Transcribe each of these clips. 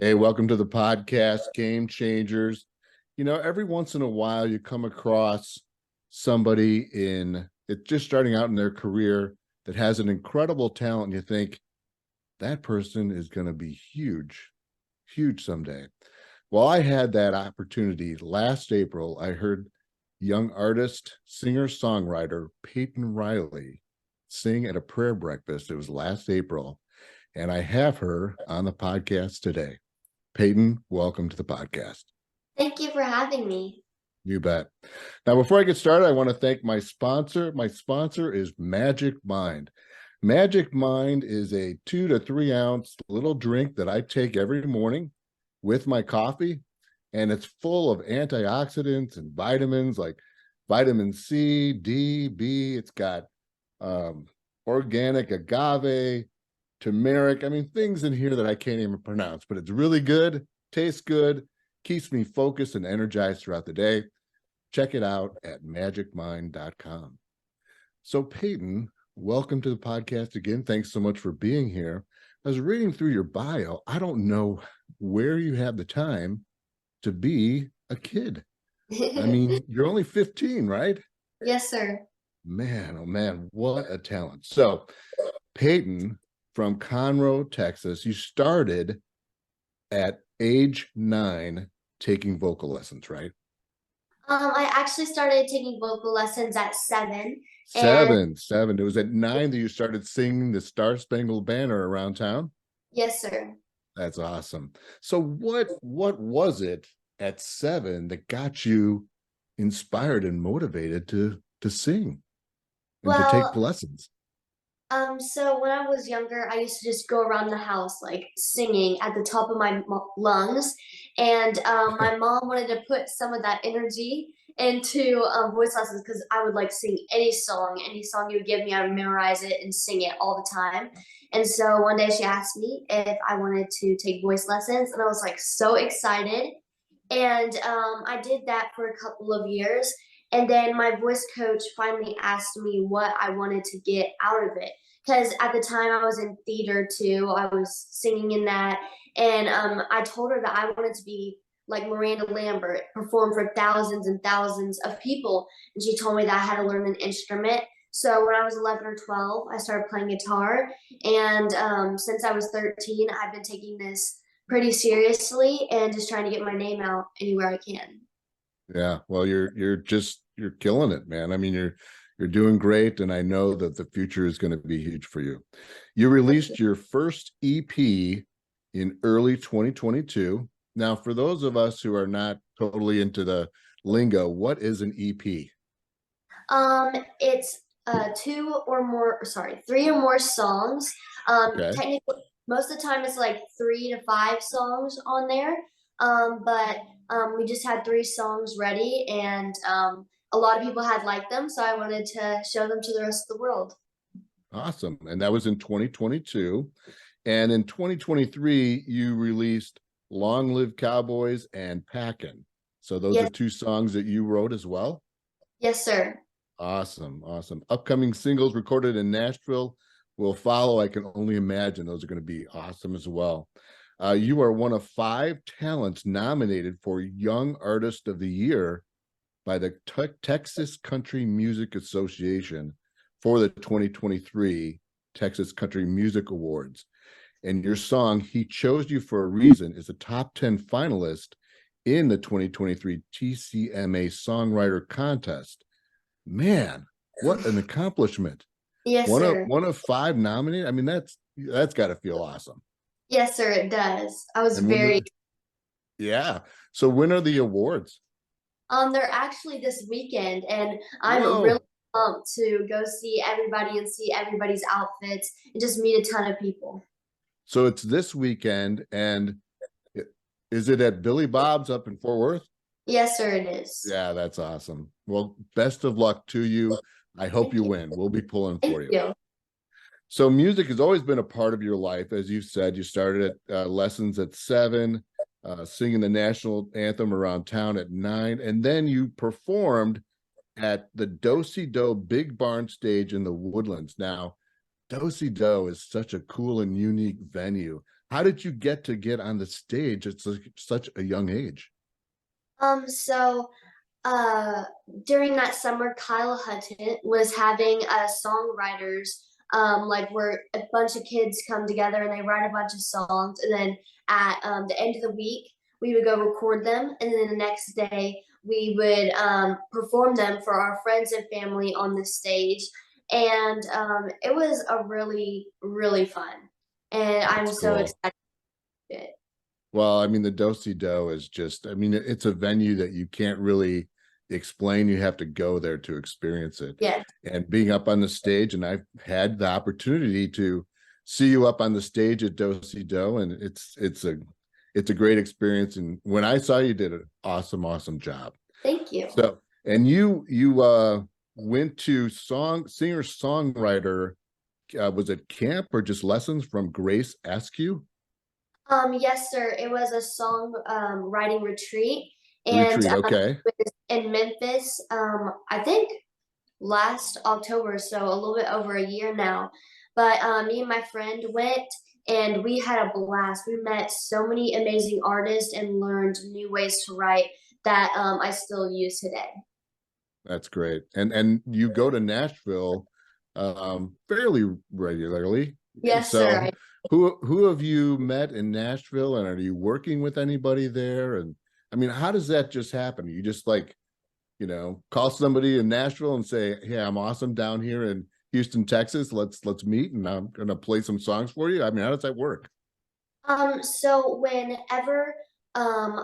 Hey, welcome to the podcast, Game Changers. Every once in a while you come across somebody it's just starting out in their career that has an incredible talent, and you think that person is going to be huge, huge someday. Well, I had that opportunity last April. I heard young artist, singer-songwriter Payton Riley sing at a prayer breakfast. It was last April, and I have her on the podcast today. Payton, welcome to the podcast. Thank you for having me. You bet. Now, before I get started, I want to thank my sponsor. My sponsor is Magic Mind. Magic Mind is a 2 to 3 ounce little drink that I take every morning with my coffee, and it's full of antioxidants and vitamins like vitamin C, D, B. It's got organic agave, turmeric. I mean, things in here that I can't even pronounce, but it's really good, tastes good, keeps me focused and energized throughout the day. Check it out at magicmind.com. So Payton, welcome to the podcast again. Thanks so much for being here. I was reading through your bio. I don't know where you have the time to be a kid. I mean, you're only 15, right? Yes, sir. Man, oh man, what a talent. So Payton, from Conroe, Texas, you started at age 9 taking vocal lessons, right? I actually started taking vocal lessons at 7. Seven. It was at 9 that you started singing the Star-Spangled Banner around town? Yes, sir. That's awesome. So what was it at 7 that got you inspired and motivated to sing and to take Well, lessons? so when I was younger, I used to just go around the house like singing at the top of my lungs, and my mom wanted to put some of that energy into voice lessons because I would like sing any song you would give me, I would memorize it and sing it all the time. And so one day she asked me if I wanted to take voice lessons, and I was like so excited. And I did that for a couple of years. And then my voice coach finally asked me what I wanted to get out of it. Because at the time I was in theater too, I was singing in that. And I told her that I wanted to be like Miranda Lambert, perform for thousands and thousands of people. And she told me that I had to learn an instrument. So when I was 11 or 12, I started playing guitar. And since I was 13, I've been taking this pretty seriously and just trying to get my name out anywhere I can. Yeah, well, you're killing it, man. I mean, you're doing great, and I know that the future is going to be huge for you. You released your first EP in early 2022. Now, for those of us who are not totally into the lingo, what is an EP? It's three or more songs. Okay. Technically, most of the time it's like 3 to 5 songs on there. But we just had 3 songs ready, and a lot of people had liked them, so I wanted to show them to the rest of the world. Awesome. And that was in 2022. And in 2023, you released Long Live Cowboys and Packin'. So those are Yes, 2 songs that you wrote as well? yes, sir. Awesome. Upcoming singles recorded in Nashville will follow. I can only imagine those are going to be awesome as well. You are one of 5 talents nominated for Young Artist of the Year by the Texas Country Music Association for the 2023 Texas Country Music Awards. And your song, He Chose You for a Reason, is a top 10 finalist in the 2023 TCMA Songwriter Contest. Man, what an accomplishment. Yes, sir. One of 5 nominated. I mean, that's got to feel awesome. Yes, sir, it does. I was And very yeah. So when are the awards? they're actually this weekend, and I'm really Whoa. pumped to go see everybody and see everybody's outfits and just meet a ton of people. So it's this weekend, and is it at Billy Bob's up in Fort Worth? Yes, sir, it is. Yeah, that's awesome. Well, best of luck to you. I hope Thank you you. win. We'll be pulling Thank for you. you. So music has always been a part of your life. As you said, you started at lessons at 7, singing the national anthem around town at 9, and then you performed at the Do-Si-Do Big Barn stage in the Woodlands. Now, Do is such a cool and unique venue. How did you get on the stage at such a young age? So uh during that summer, Kyle Hutton was having a songwriters like where a bunch of kids come together and they write a bunch of songs, and then at the end of the week we would go record them, and then the next day we would perform them for our friends and family on the stage. And it was a really fun, and I'm That's so cool. excited. Well, I mean, the Do is just, I mean, it's a venue that you can't really explain. You have to go there to experience it. Yes. And being up on the stage, and I've had the opportunity to see you up on the stage at Do, and it's a great experience. And when I saw you, did an awesome job. Thank you. So, and you went to singer-songwriter, was it camp or just lessons from Grace Askew? Yes, sir. It was a song writing retreat, and Retreat, okay. it was in Memphis. I think last October, so a little bit over a year now. But me and my friend went, and we had a blast. We met so many amazing artists and learned new ways to write that I still use today. That's great. And you go to Nashville fairly regularly. Yes, sir. So who have you met in Nashville, and are you working with anybody there? And I mean, how does that just happen? You just like, call somebody in Nashville and say, "Hey, I'm awesome down here in Houston, Texas. Let's meet, and I'm gonna play some songs for you." I mean, how does that work? So whenever I'm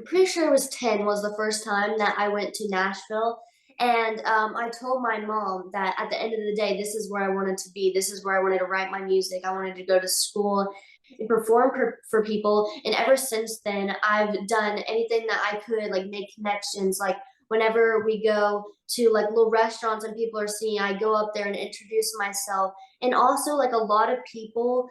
pretty sure it was 10 was the first time that I went to Nashville. And I told my mom that at the end of the day, this is where I wanted to be. This is where I wanted to write my music. I wanted to go to school and perform for people. And ever since then, I've done anything that I could, like make connections. Like whenever we go to like little restaurants and people are seeing, I go up there and introduce myself. And also, like a lot of people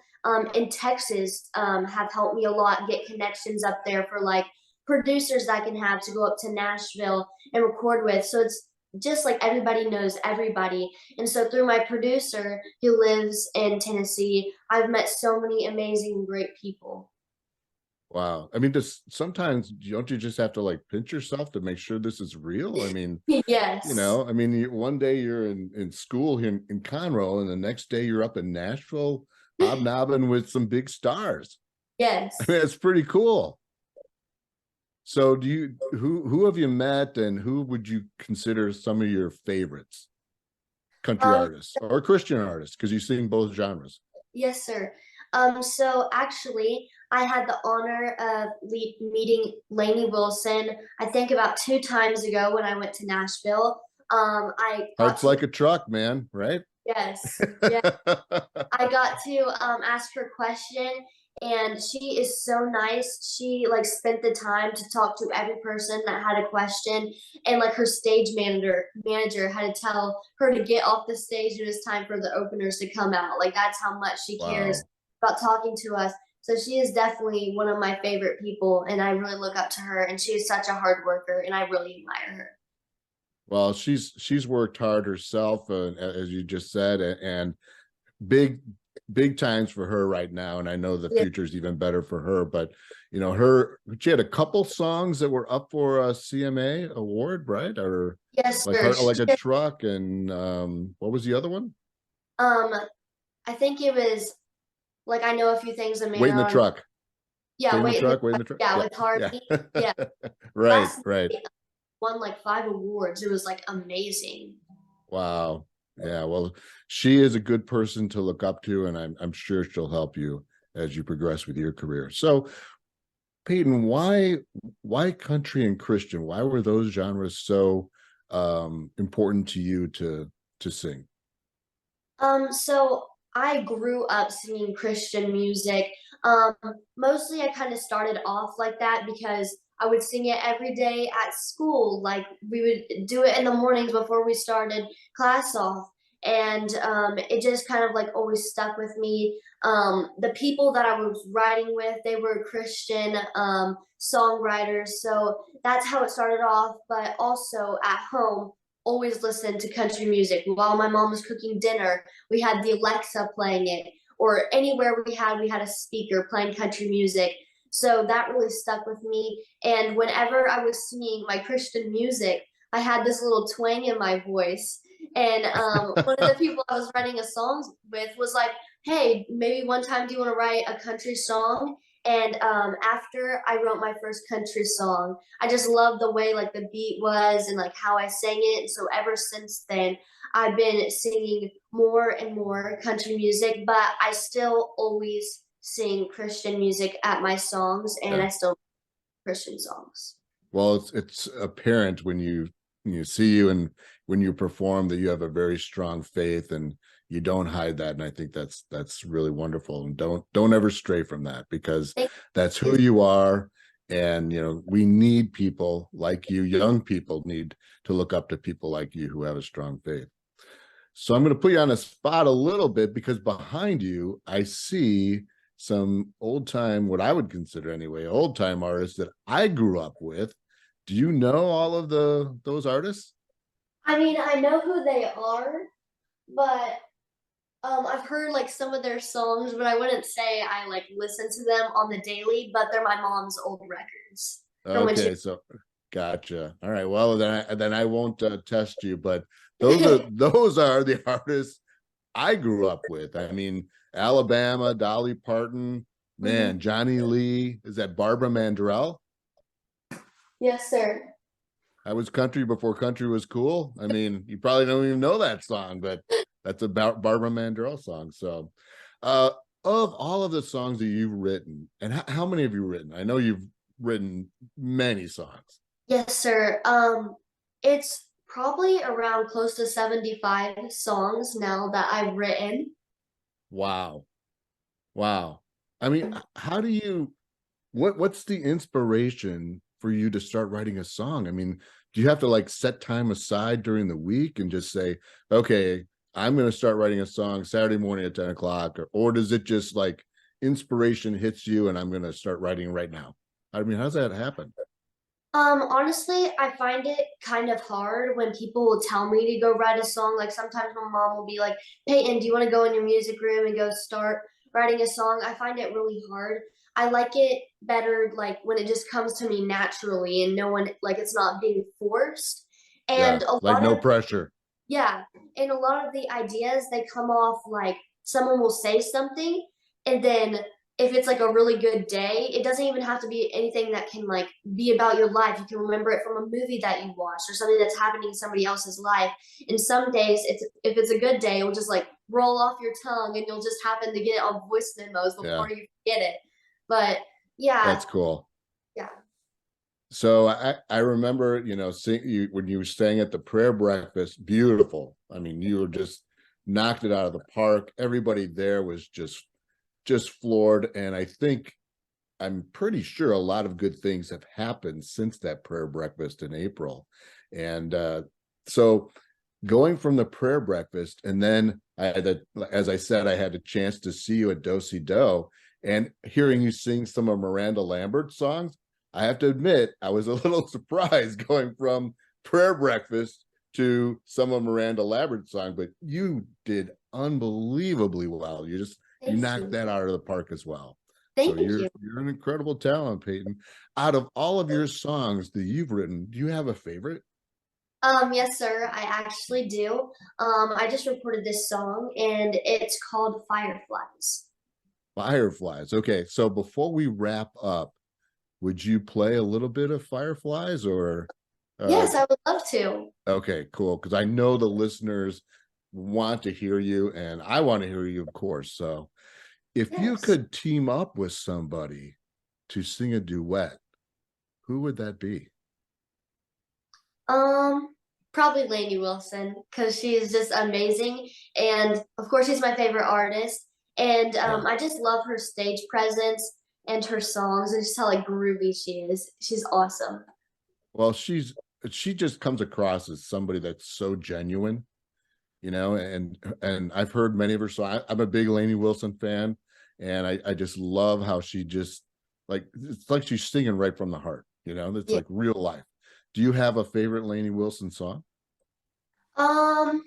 in Texas have helped me a lot get connections up there for like producers that I can have to go up to Nashville and record with. So it's just like everybody knows everybody. And so through my producer who lives in Tennessee, I've met so many amazing, great people. Wow. I mean, just sometimes don't you just have to like pinch yourself to make sure this is real? I mean, Yes. I mean, one day you're in school here in Conroe, and the next day you're up in Nashville hobnobbing with some big stars. I Yes. mean, it's pretty cool. So who have you met, and who would you consider some of your favorites? Country Um, artists or Christian artists, because you sing both genres. yes, sir. So actually, I had the honor of meeting Lainey Wilson, I think about 2 times ago when I went to Nashville. I got Hearts to, like a truck, man, right? yes, yeah, I got to ask her question, and she is so nice. She like spent the time to talk to every person that had a question, and like her stage manager had to tell her to get off the stage when it's time for the openers to come out. Like that's how much she cares Wow. about talking to us. So she is definitely one of my favorite people, and I really look up to her. And she is such a hard worker, and I really admire her. Well, she's worked hard herself, as you just said, and big big times for her right now. And I know the Yeah. future is even better for her. But she had a couple songs that were up for a CMA award, right? Or Yes, like sir. Heart Like a Truck, and what was the other one? Um, I think it was like I know a few things in Wait in the Maryland. Truck. Yeah, Stay in the wait in the truck, wait in the truck. yeah, Yeah, with yeah. Harvey. Yeah, Right, last right. night won like 5 awards. It was like amazing. Wow. Yeah, well, she is a good person to look up to, and I'm sure she'll help you as you progress with your career. So, Payton, why country and Christian? Why were those genres so important to you to sing? So I grew up singing Christian music. Um, Mostly I kind of started off like that because I would sing it every day at school. Like we would do it in the mornings before we started class off. And it just kind of like always stuck with me. The people that I was writing with, they were Christian songwriters. So that's how it started off. But also at home, always listen to country music. While my mom was cooking dinner, we had the Alexa playing it, or anywhere we had a speaker playing country music. So that really stuck with me. And whenever I was singing my Christian music, I had this little twang in my voice. And one of the people I was writing a song with was like, hey, maybe one time do you want to write a country song? And after I wrote my first country song, I just loved the way like the beat was and like how I sang it. And so ever since then, I've been singing more and more country music, but I still always sing Christian music at my songs, and Yeah. I still Christian songs. Well, it's apparent when you see you and when you perform that you have a very strong faith and you don't hide that. And I think that's really wonderful. And don't ever stray from that, because Thank that's you. who you are. And we need people like you. Young people need to look up to people like you who have a strong faith. So I'm going to put you on the spot a little bit, because behind you, I see some old time, what I would consider anyway, old time artists that I grew up with. Do you know all of those artists? I mean, I know who they are, but I've heard like some of their songs, but I wouldn't say I like listen to them on the daily. But they're my mom's old records from when she. Okay, so gotcha. All right. Well, then I won't test you, but those are the artists I grew up with. I mean, Alabama, Dolly Parton, man, Mhm. Johnny Lee. Is that Barbara Mandrell? Yes, sir. I was country before country was cool. I mean, you probably don't even know that song, but that's about Barbara Mandrell song. So, uh, of all of the songs that you've written, and how many have you written? I know you've written many songs. Yes, sir. It's probably around close to 75 songs now that I've written. Wow. Wow. I mean, how do you what's the inspiration for you to start writing a song? I mean, do you have to like set time aside during the week and just say, okay, I'm going to start writing a song Saturday morning at 10 o'clock, or does it just like inspiration hits you and I'm going to start writing right now? I mean, how's that happen? Honestly, I find it kind of hard when people will tell me to go write a song. Like sometimes my mom will be like, Peyton, do you want to go in your music room and go start writing a song? I find it really hard. I like it better like when it just comes to me naturally and no one like it's not being forced. Yeah, And a like lot no of pressure. yeah, and a lot of the ideas they come off like someone will say something, and then if it's like a really good day, it doesn't even have to be anything that can like be about your life. You can remember it from a movie that you watched or something that's happening in somebody else's life. And some days, it's if it's a good day, it will just like roll off your tongue, and you'll just happen to get it on voice memos Yeah, before you forget it. But yeah, that's cool. yeah. So I remember, when you were staying at the prayer breakfast, beautiful. I mean, you were just knocked it out of the park. Everybody there was just floored. And I'm pretty sure a lot of good things have happened since that prayer breakfast in April. And so going from the prayer breakfast, and then as I said, I had a chance to see you at Do-Si Do, and hearing you sing some of Miranda Lambert's songs. I have to admit, I was a little surprised going from prayer breakfast to some of Miranda Lambert's songs, but you did unbelievably well. You Thank knocked you. that out of the park as well. So Thank you're you. you're an incredible talent, Peyton. Out of all of your songs that you've written, do you have a favorite? Yes, sir, I actually do. I just recorded this song and it's called Fireflies. Fireflies. Okay, so before we wrap up, would you play a little bit of Fireflies, or uh Yes, I would love to. okay, cool, because I know the listeners want to hear you and I want to hear you, of course. So if you Yes. could team up with somebody to sing a duet, who would that be? Um, Probably Lainey Wilson because she is just amazing. And of course, she's my favorite artist. And Yeah. I just love her stage presence and her songs and just how like groovy she is. She's awesome. Well, she just comes across as somebody that's so genuine, and I've heard many of her songs. I'm a big Lainey Wilson fan, and I just love how she just like it's like she's singing right from the heart. It's Yeah. like real life. Do you have a favorite Lainey Wilson song? Um,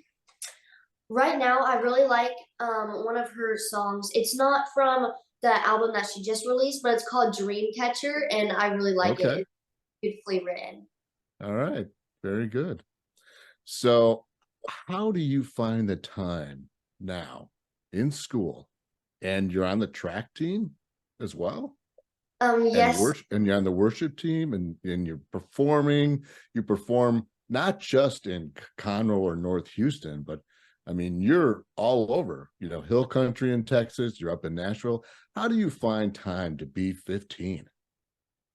right now I really like one of her songs. It's not from the album that she just released, but it's called Dreamcatcher, and I really like it. Okay. It's beautifully written. All right. Very good. So how do you find the time now in school, and you're on the track team as well, and Yes. worship, and you're on the worship team, and you're performing, you perform not just in Conroe or North Houston, but I mean, you're all over, hill country in Texas, you're up in Nashville. How do you find time to be 15?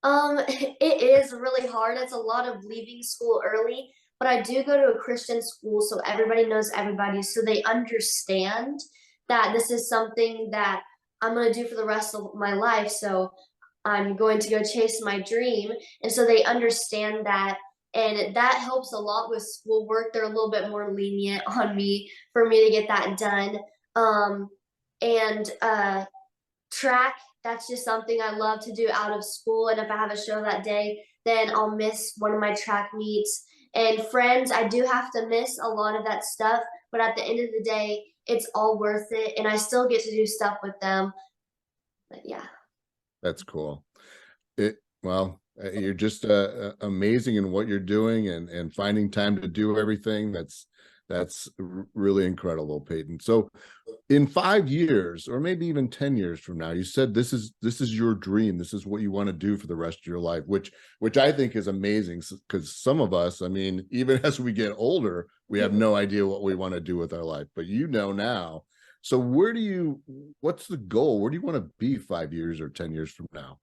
It is really hard. It's a lot of leaving school early, but I do go to a Christian school, so everybody knows everybody, so they understand that this is something that I'm going to do for the rest of my life. So I'm going to go chase my dream. And so they understand that. And that helps a lot with schoolwork. They're a little bit more lenient on me for me to get that done. Um, and track, that's just something I love to do out of school. And if I have a show that day, then I'll miss one of my track meets. And friends, I do have to miss a lot of that stuff. But at the end of the day, it's all worth it. And I still get to do stuff with them. But yeah. That's cool. Well, you're just amazing in what you're doing, and finding time to do everything. That's really incredible, Payton. So in 5 years, or maybe even 10 years from now, you said this is your dream, this is what you want to do for the rest of your life, which I think is amazing, because some of us, I mean, even as we get older, we have no idea what we want to do with our life, but now. So what's the goal? Where do you want to be 5 years or 10 years from now?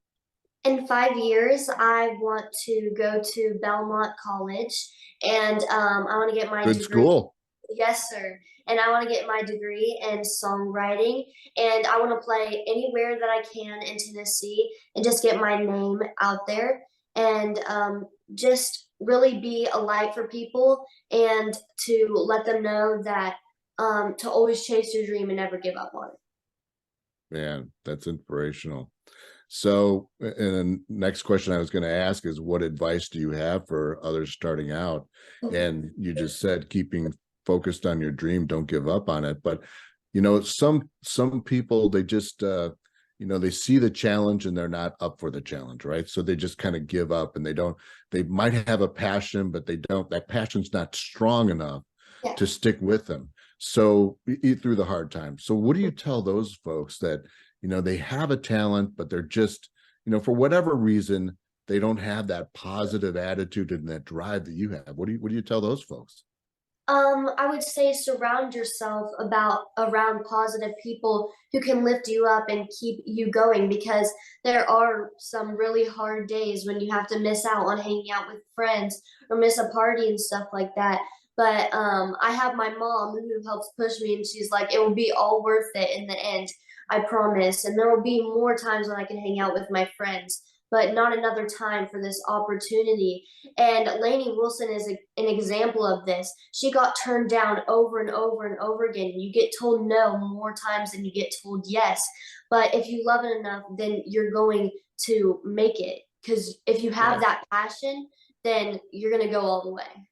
In 5 years, I want to go to Belmont College, and I want to get my Good degree. school. Yes, sir. And I want to get my degree in songwriting, and I want to play anywhere that I can in Tennessee and just get my name out there, and just really be a light for people, and to let them know that to always chase your dream and never give up on it. Man, that's inspirational. So, and the next question I was going to ask is, what advice do you have for others starting out? And you just said keeping focused on your dream, don't give up on it. But some people, they just they see the challenge and they're not up for the challenge, right? So they just kind of give up, and they might have a passion, but that passion's not strong enough Yeah. to stick with them. So eat through the hard times. So what do you tell those folks that they have a talent, but they're just, for whatever reason, they don't have that positive attitude and that drive that you have? What do you tell those folks? I would say surround yourself around positive people who can lift you up and keep you going, because there are some really hard days when you have to miss out on hanging out with friends or miss a party and stuff like that. But I have my mom who helps push me, and she's like, it will be all worth it in the end, I promise. And there will be more times when I can hang out with my friends, but not another time for this opportunity. And Lainey Wilson is an example of this. She got turned down over and over and over again. You get told no more times than you get told yes. But if you love it enough, then you're going to make it. Because if you have Yeah. that passion, then you're going to go all the way.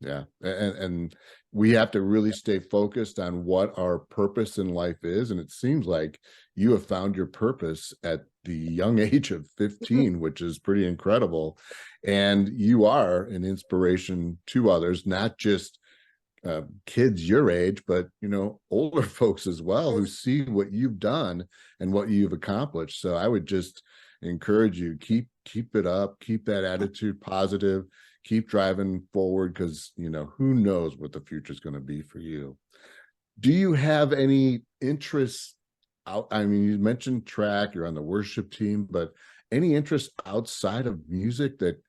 Yeah. And we have to really stay focused on what our purpose in life is. And it seems like you have found your purpose at the young age of 15, which is pretty incredible. And you are an inspiration to others, not just kids your age, but older folks as well, who see what you've done and what you've accomplished. So I would just encourage you, keep it up, keep that attitude positive, keep driving forward, because who knows what the future is going to be for you. Do you have any interests out? I mean, you mentioned track, you're on the worship team, but any interest outside of music that,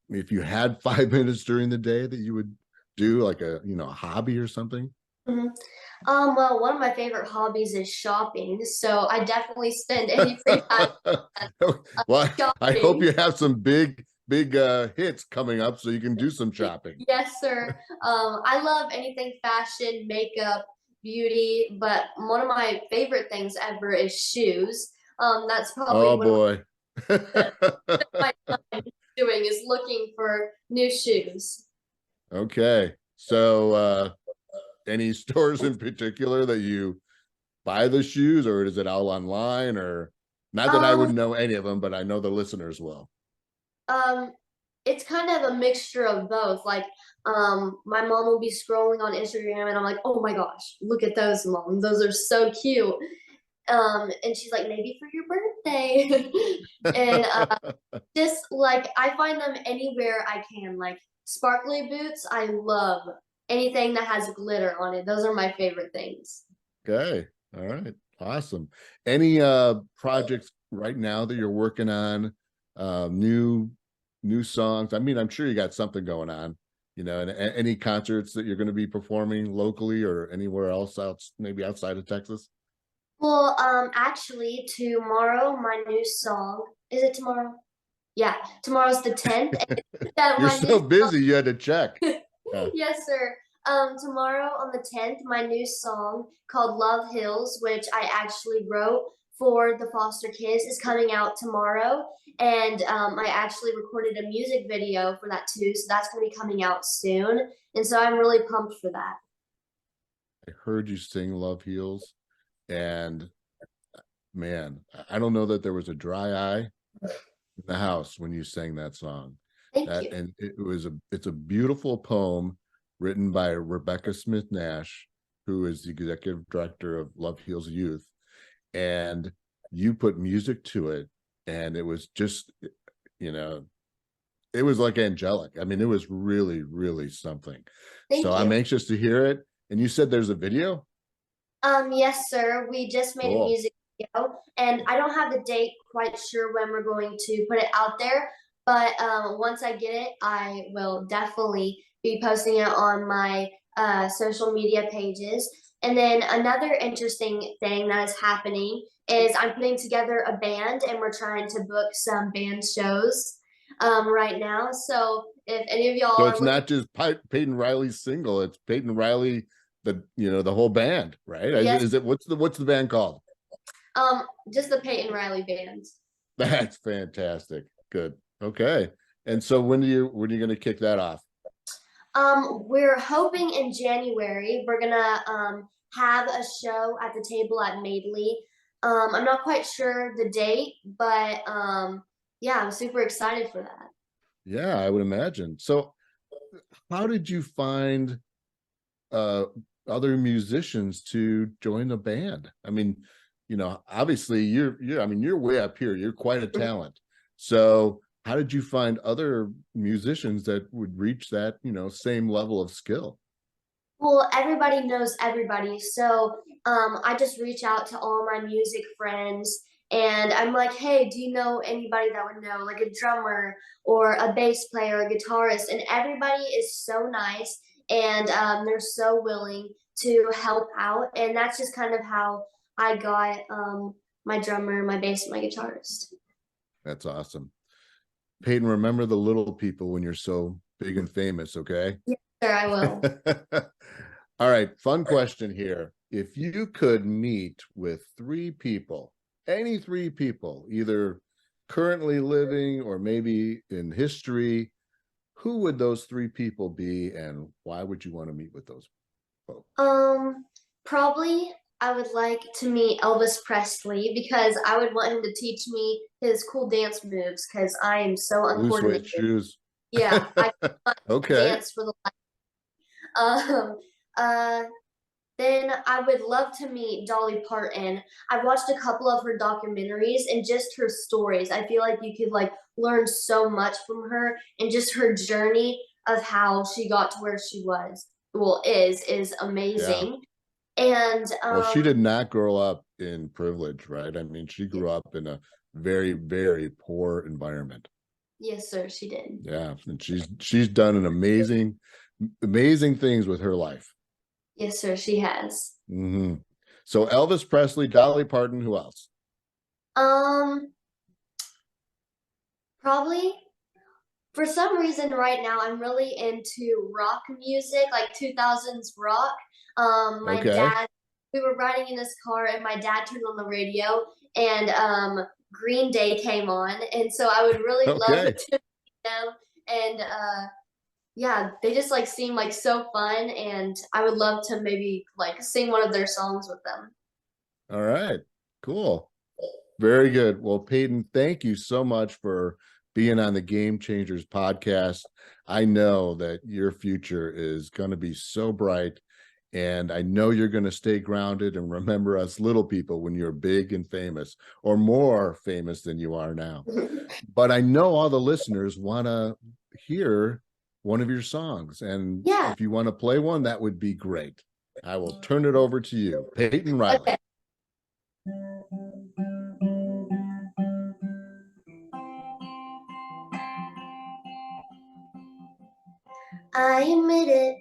if you had 5 minutes during the day, that you would do, like a hobby or something? Mhm. Well, one of my favorite hobbies is shopping, so I definitely spend any free time Well, I hope shopping. you have some big hits coming up so you can do some shopping. Yes, sir. I love anything fashion, makeup, beauty, but one of my favorite things ever is shoes. That's probably Oh one of boy. my time doing is looking for new shoes. Okay. So any stores in particular that you buy the shoes, or is it all online? Or not that I would Um, know any of them, but I know the listeners will. um, it's kind of a mixture of both. Like, my mom will be scrolling on Instagram and I'm like, oh my gosh, look at those, mom. Those are so cute. And she's like, maybe for your birthday. And just like I find them anywhere I can. Like sparkly boots, I love anything that has glitter on it. Those are my favorite things. Okay. All right. Awesome. Any projects right now that you're working on? New songs? I mean, I'm sure you got something going on, and any concerts that you're going to be performing locally or anywhere else maybe outside of Texas? Well, actually, tomorrow my new song. Is it tomorrow? Yeah, tomorrow's the 10th. That You're my new so busy, you had to check. Yeah. Yes, sir. Tomorrow on the 10th, my new song called Love Hills, which I actually wrote for the foster kids, is coming out tomorrow. And I actually recorded a music video for that too. So that's going to be coming out soon. And so I'm really pumped for that. I heard you sing Love Heals, and man, I don't know that there was a dry eye in the house when you sang that song. Thank That you. and it's a beautiful poem written by Rebecca Smith Nash, who is the executive director of Love Heals Youth, and you put music to it, and it was just, you know, it was like angelic. I mean, it was really, really something. So Thank I'm you. anxious to hear it. And you said there's a video? Yes, sir. We just made a Cool. music video, and I don't have the date quite sure when we're going to put it out there. But once I get it, I will definitely be posting it on my social media pages. And then another interesting thing that is happening is I'm putting together a band, and we're trying to book some band shows right now. So if any of y'all So are it's looking, not just Payton Riley's single, it's Payton Riley, the whole band, right? yes, Is it what's the band called? just the Payton Riley band. That's fantastic. Good. Okay. And so when are you going to kick that off? We're hoping in January we're gonna have a show at the table at Madeley. I'm not quite sure the date, but yeah, I'm super excited for that. Yeah, I would imagine. So how did you find uh other musicians to join the band? I mean, obviously I mean, you're way up here. You're quite a talent. So how did you find other musicians that would reach that, same level of skill? Well, everybody knows everybody, so I just reach out to all my music friends, and I'm like, hey, do you know anybody that would know, like a drummer or a bass player, a guitarist? And everybody is so nice, and they're so willing to help out, and that's just kind of how I got my drummer, my bass, and my guitarist. That's awesome. Peyton, remember the little people when you're so big and famous, okay? Yes, sir, I will. All right, fun question here. If you could meet with three people, any three people, either currently living or maybe in history, who would those three people be, and why would you want to meet with those folks? Probably I would like to meet Elvis Presley because I would want him to teach me his cool dance moves because I am so Blue suede uncoordinated. shoes. Yeah, I cannot Okay. dance for the life. Um, uh, then I would love to meet Dolly Parton. I've watched a couple of her documentaries and just her stories. I feel like you could like learn so much from her and just her journey of how she got to where she was. Well, is Yeah. amazing. And Well, she did not grow up in privilege, right? I mean, she grew up in a very, very poor environment. yes, sir, she did. Yeah, and she's done an amazing things with her life. Yes, sir, she has. So Elvis Presley, Dolly Parton, who else? Um, Probably for some reason right now I'm really into rock music, like 2000s rock. My Okay. dad, we were riding in this car and my dad turned on the radio and Green Day came on, and so I would really love Okay. to meet them and Yeah, they just like seem like so fun, and I would love to maybe like sing one of their songs with them. All right, cool. Very good. Well, Payton, thank you so much for being on the Game Changers podcast. I know that your future is going to be so bright, and I know you're going to stay grounded and remember us little people when you're big and famous, or more famous than you are now. But I know all the listeners want to hear one of your songs, and Yeah. if you want to play one, that would be great. I will turn it over to you, Payton Riley. Okay. I admit it,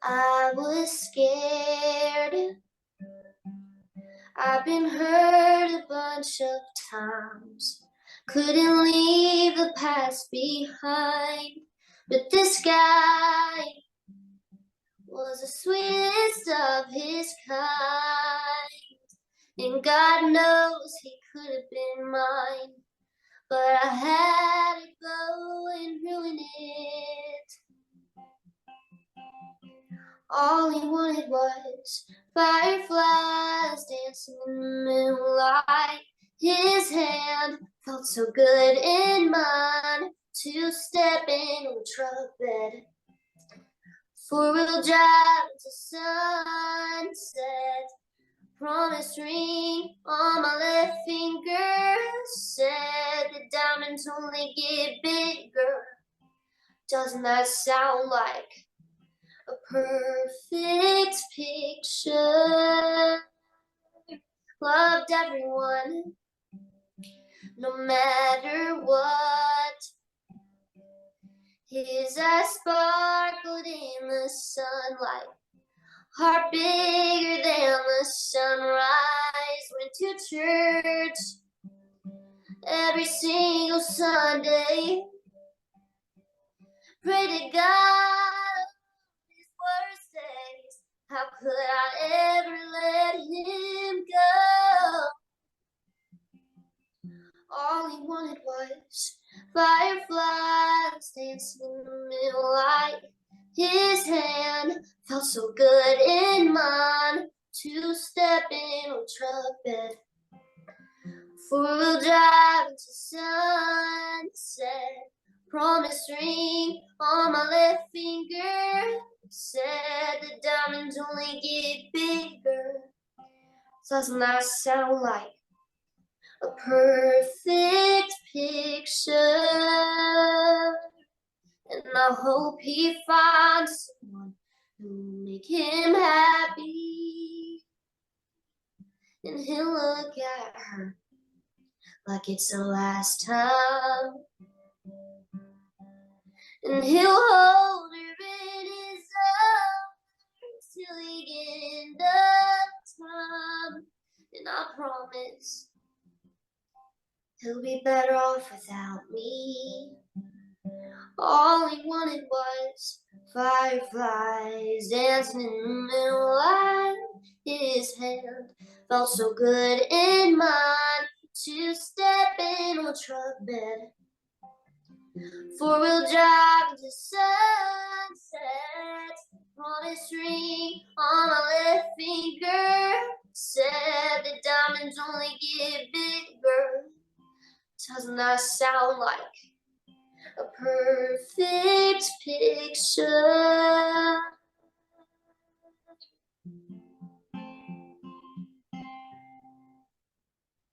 I was scared. I've been hurt a bunch of times. Couldn't leave the past behind. But this guy was the sweetest of his kind. And God knows he could have been mine. But I had to go and ruin it. All he wanted was fireflies dancing in the moonlight. His hand felt so good in mine. To step in a truck bed, four-wheel drive to sunset. Promise ring on my left finger said the diamonds only get bigger. Doesn't that sound like a perfect picture? Loved everyone, no matter what. His eyes sparkled in the sunlight, heart bigger than the sunrise. Went to church every single Sunday. Pray to God his worst days. How could I ever let him go? All he wanted was fireflies dancing in the moonlight. His hand felt so good in mine. To step in a truck bed, four-wheel drive to sunset. Promise ring on my left finger said the diamonds only get bigger. Doesn't that sound like a perfect picture? And I hope he finds someone who'll make him happy. And he'll look at her like it's the last time. And he'll hold her in his arms till the end of time. And I promise he'll be better off without me. All he wanted was fireflies dancing in the moonlight. His hand felt so good in mine. To step in a truck bed, four-wheel drive to sunset. Promise ring on my left finger said the diamonds only get bigger. Doesn't that sound like a perfect picture?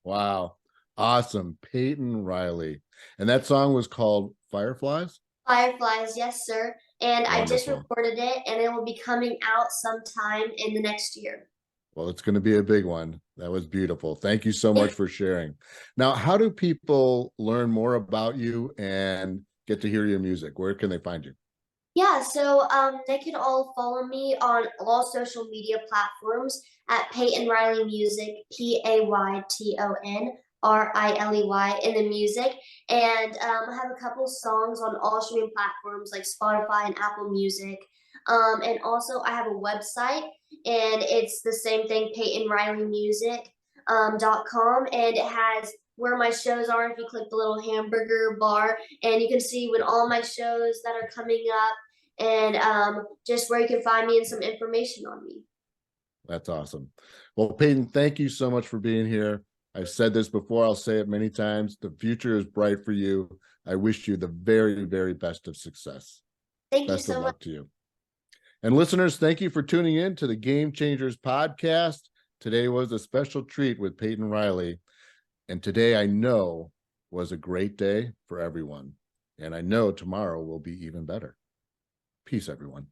Wow. Awesome. Payton Riley. And that song was called Fireflies? Fireflies, yes, sir. And I just Wonderful. recorded it, and it will be coming out sometime in the next year. Well, it's going to be a big one. That was beautiful. Thank you so much for sharing. Now, how do people learn more about you and get to hear your music? Where can they find you? Yeah, so they can all follow me on all social media platforms at Payton Riley Music, PaytonRiley in the music. And I have a couple songs on all streaming platforms like Spotify and Apple Music. And also I have a website, and it's the same thing, PaytonRileyMusic.com, and it has where my shows are if you click the little hamburger bar, and you can see when all my shows that are coming up, and just where you can find me and some information on me. That's awesome. Well, Payton, thank you so much for being here. I've said this before, I'll say it many times. The future is bright for you. I wish you the very, very best of success. Thank you Best of so much. luck to you. And listeners, thank you for tuning in to the Game Changers podcast. Today was a special treat with Payton Riley. And today I know was a great day for everyone. And I know tomorrow will be even better. Peace, everyone.